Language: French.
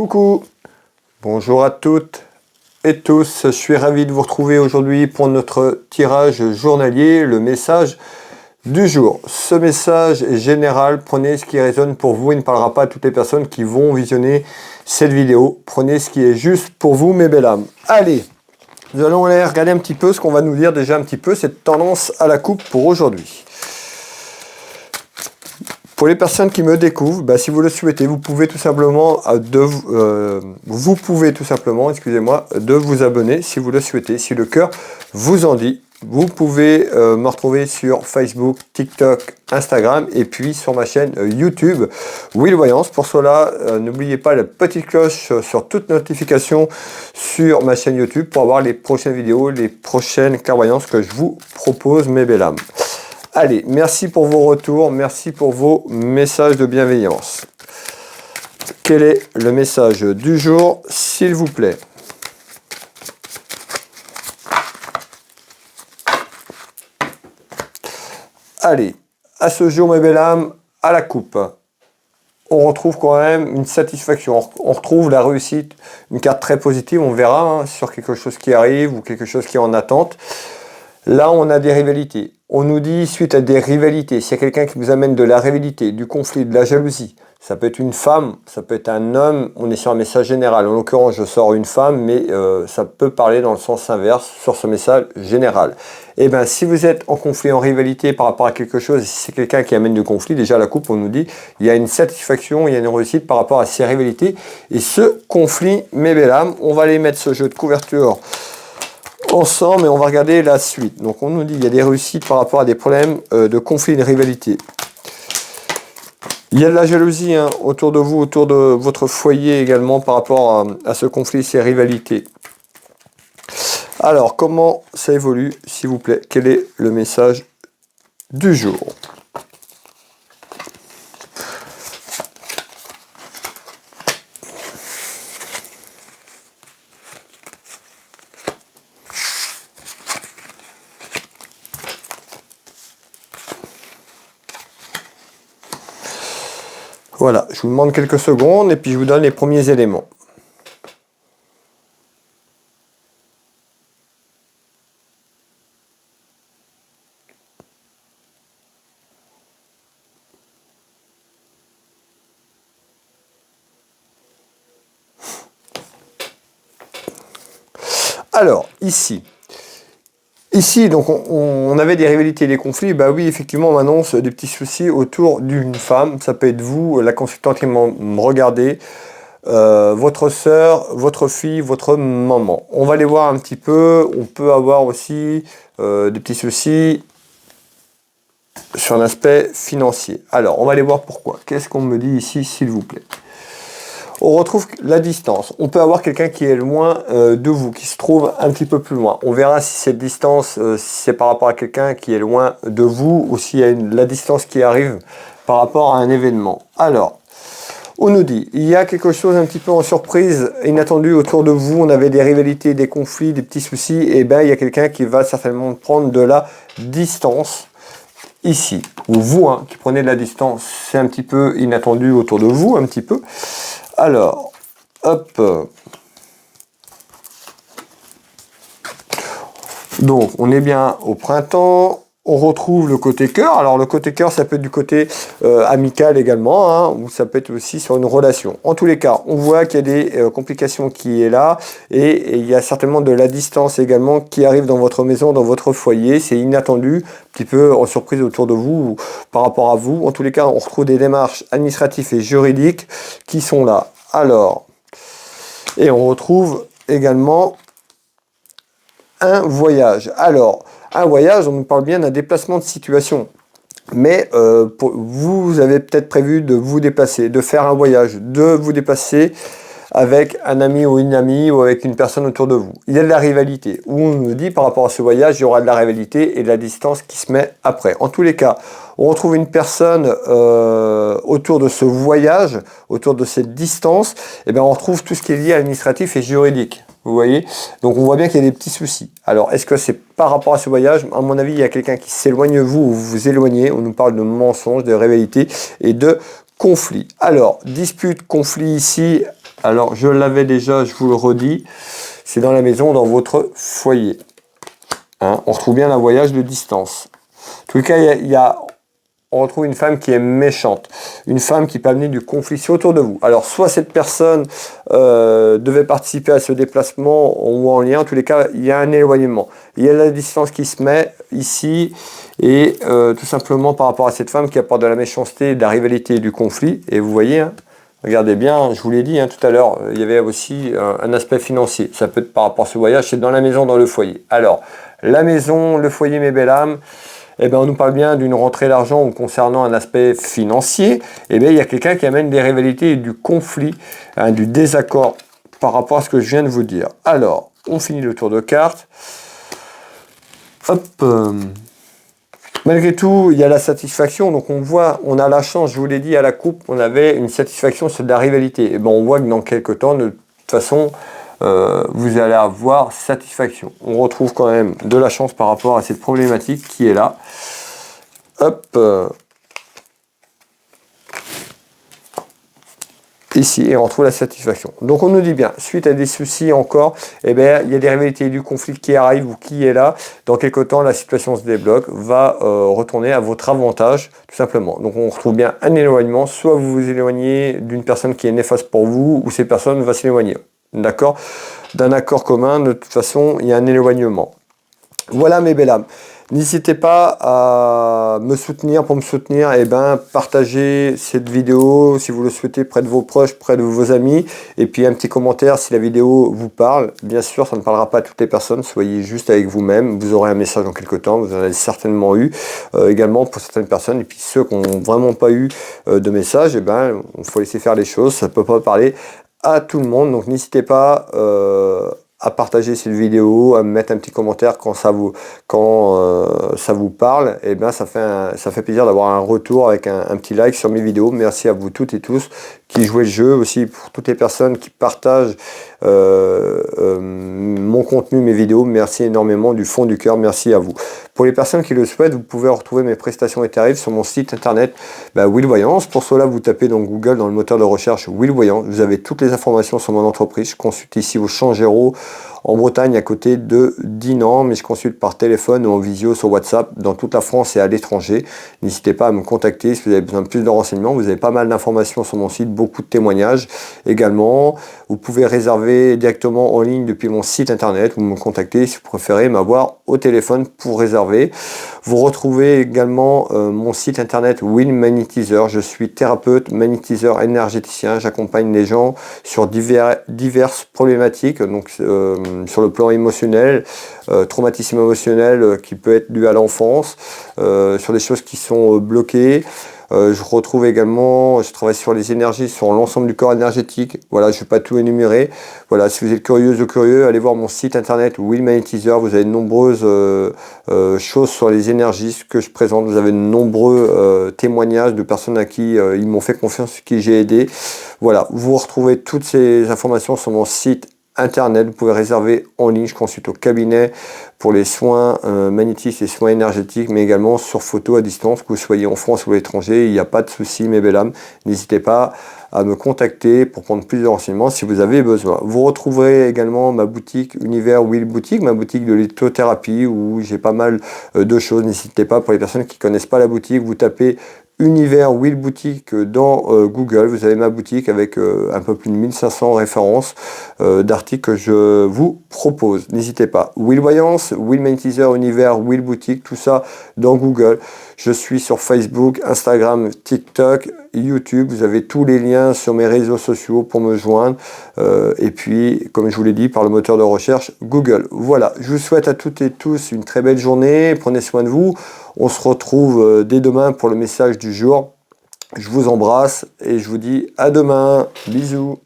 Coucou, bonjour à toutes et tous, je suis ravi de vous retrouver aujourd'hui pour notre tirage journalier, le message du jour. Ce message est général, prenez ce qui résonne pour vous, il ne parlera pas à toutes les personnes qui vont visionner cette vidéo. Prenez ce qui est juste pour vous, mes belles âmes. Allez, nous allons aller regarder un petit peu ce qu'on va nous dire déjà un petit peu, cette tendance à la coupe pour aujourd'hui. Pour les personnes qui me découvrent, si vous le souhaitez, vous pouvez tout simplement de vous abonner si vous le souhaitez, si le cœur vous en dit. Vous pouvez me retrouver sur Facebook, TikTok, Instagram et puis sur ma chaîne YouTube Will Voyance. Pour cela, n'oubliez pas la petite cloche sur toute notification sur ma chaîne YouTube pour avoir les prochaines vidéos, les prochaines clairvoyances que je vous propose, mes belles âmes. Allez, merci pour vos retours, merci pour vos messages de bienveillance. Quel est le message du jour, s'il vous plaît? Allez, à ce jour, mes belles âmes, à la coupe, on retrouve quand même une satisfaction, on retrouve la réussite, une carte très positive, on verra sur quelque chose qui arrive ou quelque chose qui est en attente. Là, on a des rivalités. On nous dit, suite à des rivalités, s'il y a quelqu'un qui vous amène de la rivalité, du conflit, de la jalousie, ça peut être une femme, ça peut être un homme, on est sur un message général. En l'occurrence, je sors une femme, mais ça peut parler dans le sens inverse sur ce message général. Et bien, si vous êtes en conflit, en rivalité par rapport à quelque chose, si c'est quelqu'un qui amène du conflit, déjà à la coupe, on nous dit, il y a une satisfaction, il y a une réussite par rapport à ces rivalités. Et ce conflit, mes belles âmes, on va aller mettre ce jeu de couverture ensemble et on va regarder la suite. Donc on nous dit qu'il y a des réussites par rapport à des problèmes de conflit et de rivalité. Il y a de la jalousie autour de vous, autour de votre foyer également par rapport à ce conflit, ces rivalités. Alors comment ça évolue, s'il vous plaît? Quel est le message du jour? Voilà, je vous demande quelques secondes et puis je vous donne les premiers éléments. Alors, ici, donc on avait des rivalités, des conflits. Bah oui, effectivement, on m'annonce des petits soucis autour d'une femme. Ça peut être vous, la consultante qui me regardez, votre soeur, votre fille, votre maman. On va les voir un petit peu. On peut avoir aussi des petits soucis sur l'aspect financier. Alors, on va aller voir pourquoi. Qu'est-ce qu'on me dit ici, s'il vous plaît? On retrouve la distance. On peut avoir quelqu'un qui est loin de vous, qui se trouve un petit peu plus loin. On verra si cette distance, si c'est par rapport à quelqu'un qui est loin de vous ou s'il y a la distance qui arrive par rapport à un événement. Alors, on nous dit, il y a quelque chose un petit peu en surprise, inattendu autour de vous. On avait des rivalités, des conflits, des petits soucis. Et bien, il y a quelqu'un qui va certainement prendre de la distance. Ici, ou vous qui prenez de la distance, c'est un petit peu inattendu autour de vous, un petit peu. Alors, hop. Donc, on est bien au printemps. On retrouve le côté cœur. Alors, le côté cœur, ça peut être du côté amical également, ou ça peut être aussi sur une relation. En tous les cas, on voit qu'il y a des complications qui est là. Et il y a certainement de la distance également qui arrive dans votre maison, dans votre foyer. C'est inattendu, un petit peu en surprise autour de vous ou par rapport à vous. En tous les cas, on retrouve des démarches administratives et juridiques qui sont là. Alors, et on retrouve également un voyage. Alors, un voyage, on nous parle bien d'un déplacement de situation. Mais vous avez peut-être prévu de vous déplacer, de faire un voyage, de vous déplacer avec un ami ou une amie ou avec une personne autour de vous. Il y a de la rivalité. Où on nous dit par rapport à ce voyage, il y aura de la rivalité et de la distance qui se met après. En tous les cas, on retrouve une personne autour de ce voyage, autour de cette distance, et bien on retrouve tout ce qui est lié à l'administratif et juridique. Vous voyez? Donc on voit bien qu'il y a des petits soucis. Alors est-ce que c'est par rapport à ce voyage? À mon avis, il y a quelqu'un qui s'éloigne de vous ou vous vous éloignez. On nous parle de mensonges, de rivalité et de conflits. Alors, dispute, conflit ici, Alors, je l'avais déjà, je vous le redis, c'est dans la maison, dans votre foyer. Hein, on retrouve bien un voyage de distance. En tout cas, on retrouve une femme qui est méchante, une femme qui peut amener du conflit autour de vous. Alors, soit cette personne devait participer à ce déplacement ou en lien, en tous les cas, il y a un éloignement. Il y a la distance qui se met ici, et tout simplement par rapport à cette femme qui apporte de la méchanceté, de la rivalité et du conflit. Et vous voyez, hein, regardez bien, je vous l'ai dit tout à l'heure, il y avait aussi un aspect financier. Ça peut être par rapport à ce voyage, c'est dans la maison, dans le foyer. Alors, la maison, le foyer, mes belles âmes, eh bien, on nous parle bien d'une rentrée d'argent ou concernant un aspect financier. Eh bien, il y a quelqu'un qui amène des rivalités et du conflit, du désaccord par rapport à ce que je viens de vous dire. Alors, on finit le tour de cartes. Hop. Malgré tout, il y a la satisfaction. Donc, on voit, on a la chance, je vous l'ai dit, à la coupe, on avait une satisfaction sur de la rivalité. Et bien, on voit que dans quelques temps, de toute façon, vous allez avoir satisfaction. On retrouve quand même de la chance par rapport à cette problématique qui est là. Hop. Ici, et on retrouve la satisfaction. Donc on nous dit bien, suite à des soucis encore, eh bien, il y a des rivalités du conflit qui arrivent ou qui est là. Dans quelques temps, la situation se débloque, va retourner à votre avantage, tout simplement. Donc on retrouve bien un éloignement, soit vous vous éloignez d'une personne qui est néfaste pour vous, ou cette personne va s'éloigner. D'accord? D'un accord commun, de toute façon, il y a un éloignement. Voilà mes belles âmes. N'hésitez pas à me soutenir. Pour me soutenir, eh ben, partagez cette vidéo si vous le souhaitez près de vos proches, près de vos amis. Et puis un petit commentaire si la vidéo vous parle. Bien sûr, ça ne parlera pas à toutes les personnes. Soyez juste avec vous-même. Vous aurez un message dans quelques temps. Vous en avez certainement eu également pour certaines personnes. Et puis ceux qui n'ont vraiment pas eu de message, eh ben, il faut laisser faire les choses. Ça ne peut pas parler à tout le monde. Donc n'hésitez pas à partager cette vidéo, à me mettre un petit commentaire quand ça vous parle. Et bien ça fait plaisir d'avoir un retour avec un petit like sur mes vidéos. Merci à vous toutes et tous qui jouez le jeu, aussi pour toutes les personnes qui partagent mon contenu, mes vidéos. Merci énormément du fond du cœur, merci à vous. Pour les personnes qui le souhaitent, vous pouvez retrouver mes prestations et tarifs sur mon site internet Will Voyance. Pour cela, vous tapez dans Google, dans le moteur de recherche Will Voyance. Vous avez toutes les informations sur mon entreprise. Je consulte ici au Changero en Bretagne, à côté de Dinan, mais je consulte par téléphone ou en visio sur WhatsApp dans toute la France et à l'étranger. N'hésitez pas à me contacter si vous avez besoin de plus de renseignements. Vous avez pas mal d'informations sur mon site, beaucoup de témoignages également. Vous pouvez réserver directement en ligne depuis mon site internet ou me contacter si vous préférez m'avoir au téléphone pour réserver. Vous retrouvez également mon site internet Will Magnétiseur. Je suis thérapeute, magnétiseur, énergéticien. J'accompagne les gens sur diverses problématiques, donc sur le plan émotionnel, traumatisme émotionnel qui peut être dû à l'enfance, sur des choses qui sont bloquées. Je retrouve également, je travaille sur les énergies, sur l'ensemble du corps énergétique. Voilà, je ne vais pas tout énumérer. Voilà, si vous êtes curieuse ou curieux, allez voir mon site internet Will Magnétiseur. Vous avez de nombreuses choses sur les énergies que je présente. Vous avez de nombreux témoignages de personnes à qui ils m'ont fait confiance, qui j'ai aidé. Voilà, vous retrouvez toutes ces informations sur mon site internet. Vous pouvez réserver en ligne. Je consulte au cabinet pour les soins magnétiques et soins énergétiques, mais également sur photo à distance, que vous soyez en France ou à l'étranger. Il n'y a pas de souci, mes belles âmes. N'hésitez pas à me contacter pour prendre plus de renseignements si vous avez besoin. Vous retrouverez également ma boutique Univers Will Boutique, ma boutique de lithothérapie où j'ai pas mal de choses. N'hésitez pas, pour les personnes qui ne connaissent pas la boutique, vous tapez Univers Will Boutique dans Google. Vous avez ma boutique avec un peu plus de 1500 références d'articles que je vous propose. N'hésitez pas. Will Voyance, Will Magnétiseur, Univers, Will Boutique, tout ça dans Google. Je suis sur Facebook, Instagram, TikTok, YouTube. Vous avez tous les liens sur mes réseaux sociaux pour me joindre. Et puis, comme je vous l'ai dit, par le moteur de recherche Google. Voilà, je vous souhaite à toutes et tous une très belle journée. Prenez soin de vous. On se retrouve dès demain pour le message du jour. Je vous embrasse et je vous dis à demain. Bisous.